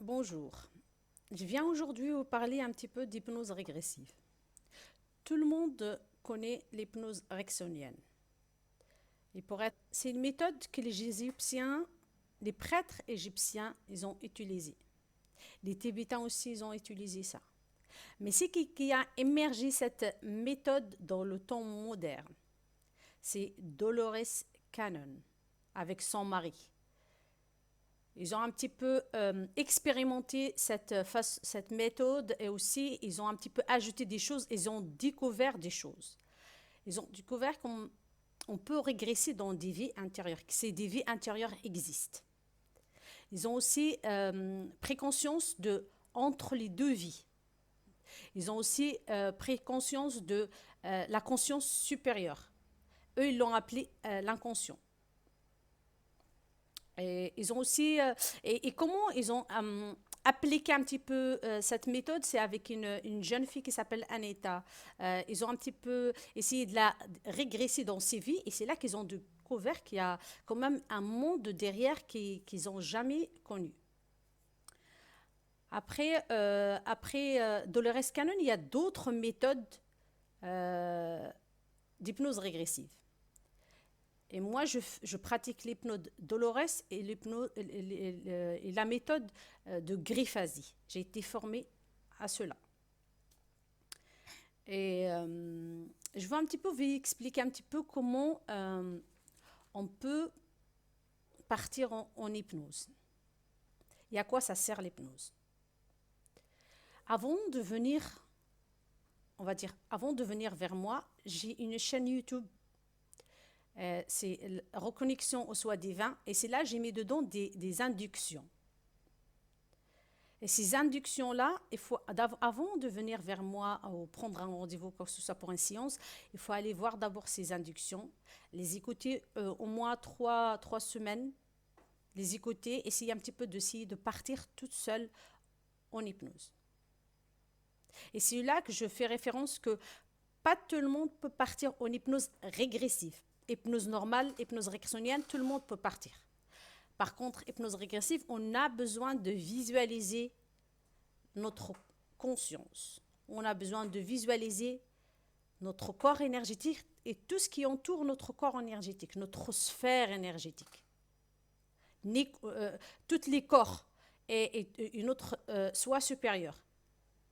Bonjour, je viens aujourd'hui vous parler un petit peu d'hypnose régressive. Tout le monde connaît l'hypnose ericksonienne. C'est une méthode que les Égyptiens, les prêtres égyptiens, ils ont utilisée. Les Tibétains aussi, ils ont utilisé ça. Mais ce qui a émergé cette méthode dans le temps moderne, c'est Dolores Cannon avec son mari. Ils ont un petit peu expérimenté cette méthode et aussi ils ont un petit peu ajouté des choses, ils ont découvert des choses. Ils ont découvert qu'on peut régresser dans des vies intérieures, que ces des vies intérieures existent. Ils ont aussi pris conscience de entre les deux vies. Ils ont aussi pris conscience de la conscience supérieure. Eux, ils l'ont appelé l'inconscient. Et ils ont aussi et comment ils ont appliqué un petit peu cette méthode, c'est avec une jeune fille qui s'appelle Aneta. Ils ont un petit peu essayé de la régresser dans ses vies et c'est là qu'ils ont découvert qu'il y a quand même un monde derrière qu'ils n'ont jamais connu. Après Dolores Cannon, il y a d'autres méthodes euh, d'hypnose régressive. Et moi, je pratique l'hypnose Dolores et la méthode de Grifasi. J'ai été formée à cela. Et je vais un petit peu vous expliquer un petit peu comment on peut partir en hypnose. Et à quoi ça sert l'hypnose. Avant de venir, on va dire, avant de venir vers moi, j'ai une chaîne YouTube. C'est reconnexion au soi divin et c'est là j'ai mis dedans des inductions. Et ces inductions-là, avant de venir vers moi ou prendre un rendez-vous, quoi que ce soit pour une séance, il faut aller voir d'abord ces inductions, les écouter au moins trois semaines, les écouter, essayer un petit peu d'essayer de partir toute seule en hypnose. Et c'est là que je fais référence que pas tout le monde peut partir en hypnose régressive. Hypnose normale, hypnose ericksonienne, tout le monde peut partir. Par contre, hypnose régressive, on a besoin de visualiser notre conscience. On a besoin de visualiser notre corps énergétique et tout ce qui entoure notre corps énergétique, notre sphère énergétique. Tous les corps et une autre soi supérieur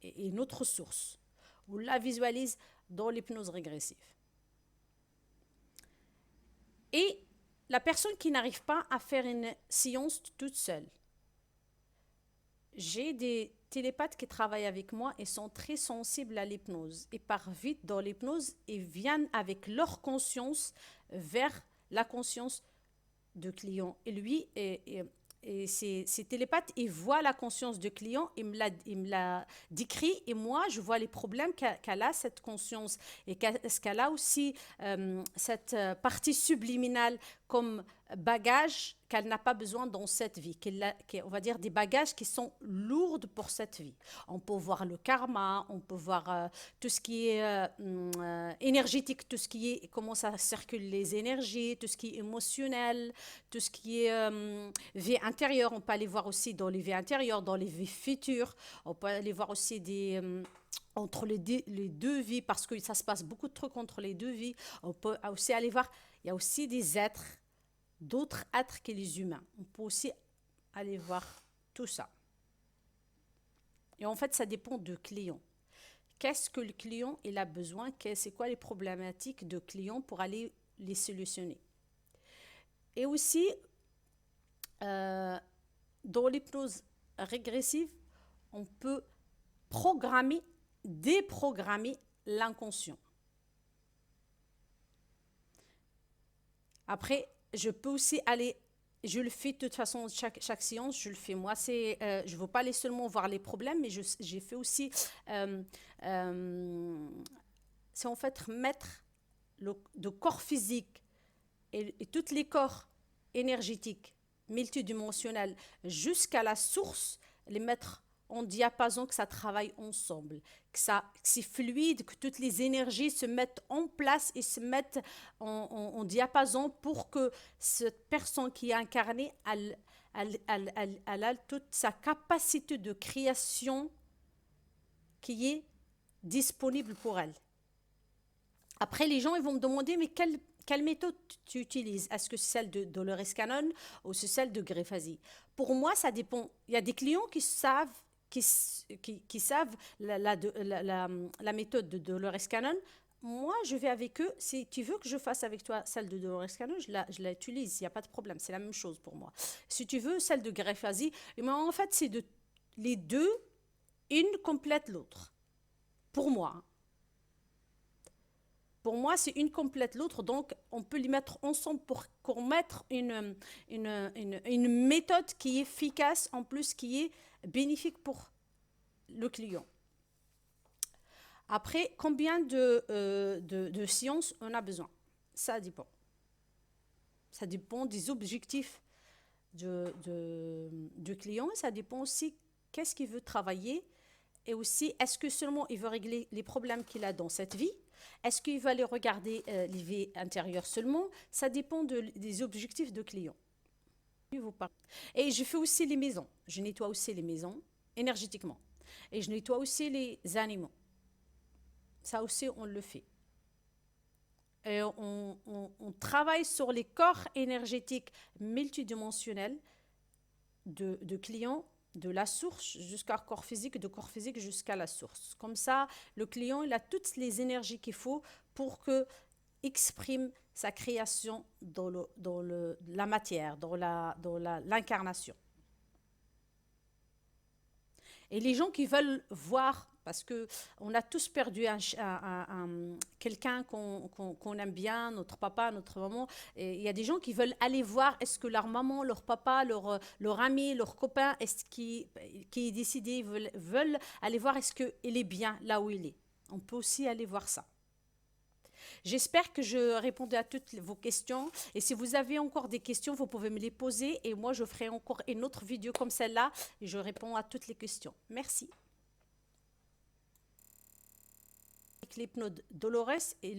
et une autre source. On la visualise dans l'hypnose régressive. Et la personne qui n'arrive pas à faire une séance toute seule, j'ai des télépathes qui travaillent avec moi et sont très sensibles à l'hypnose. Ils partent vite dans l'hypnose et viennent avec leur conscience vers la conscience du client. Et lui, et ces télépathes, ils voient la conscience du client, il me la décrit et moi, je vois les problèmes qu'elle a, cette conscience. Et est-ce qu'elle a aussi cette partie subliminale comme bagage qu'elle n'a pas besoin dans cette vie, on va dire des bagages qui sont lourds pour cette vie. On peut voir le karma, on peut voir tout ce qui est énergétique, tout ce qui est comment ça circule les énergies, tout ce qui est émotionnel, tout ce qui est vie intérieure. On peut aller voir aussi dans les vies intérieures, dans les vies futures. On peut aller voir aussi entre les deux vies, parce que ça se passe beaucoup de trucs entre les deux vies. On peut aussi aller voir, il y a aussi des êtres, d'autres êtres que les humains. On peut aussi aller voir tout ça. Et en fait, ça dépend du client. Qu'est-ce que le client il a besoin? C'est quoi les problématiques de client pour aller les solutionner? Et aussi, dans l'hypnose régressive, on peut déprogrammer l'inconscient. Après, je peux aussi aller, je le fais de toute façon, chaque séance, je le fais moi. Je ne veux pas aller seulement voir les problèmes, mais j'ai fait aussi, euh, euh, c'est en fait mettre le corps physique et tous les corps énergétiques, multidimensionnels, jusqu'à la source, les mettre en diapason, que ça travaille ensemble, que c'est fluide, que toutes les énergies se mettent en place et se mettent en diapason pour que cette personne qui est incarnée, elle a toute sa capacité de création qui est disponible pour elle. Après, les gens ils vont me demander, mais quelle méthode tu utilises? Est-ce que c'est celle de Dolores Cannon ou c'est celle de Greffasi? Pour moi, ça dépend. Il y a des clients qui savent, qui savent la méthode de Dolores Cannon. Moi, je vais avec eux. Si tu veux que je fasse avec toi celle de Dolores Cannon, je la utilise. Il n'y a pas de problème. C'est la même chose pour moi. Si tu veux celle de Greffasi, mais en fait, c'est de les deux, une complète l'autre. Pour moi, hein. Pour moi, c'est une complète l'autre, donc on peut les mettre ensemble pour mettre une méthode qui est efficace, en plus qui est bénéfique pour le client. Après, combien de séances on a besoin? Ça dépend. Ça dépend des objectifs du client, ça dépend aussi qu'est-ce qu'il veut travailler et aussi est-ce que seulement il veut régler les problèmes qu'il a dans cette vie. Est-ce qu'il va aller regarder les vies intérieures seulement? Ça dépend des objectifs de client. Et je fais aussi les maisons. Je nettoie aussi les maisons énergétiquement. Et je nettoie aussi les animaux. Ça aussi, on le fait. Et on travaille sur les corps énergétiques multidimensionnels de clients, de la source jusqu'à corps physique, de corps physique jusqu'à la source. Comme ça, le client, il a toutes les énergies qu'il faut pour que exprime sa création dans la matière, dans l'incarnation. Et les gens qui veulent voir, parce qu'on a tous perdu quelqu'un qu'on aime bien, notre papa, notre maman, et il y a des gens qui veulent aller voir est-ce que leur maman, leur papa, leur ami, leur copain, est-ce qui est décidé, veulent aller voir est-ce qu'il est bien là où il est. On peut aussi aller voir ça. J'espère que je répondais à toutes vos questions. Et si vous avez encore des questions, vous pouvez me les poser. Et moi, je ferai encore une autre vidéo comme celle-là. Et je réponds à toutes les questions. Merci. L'hypnose Dolores et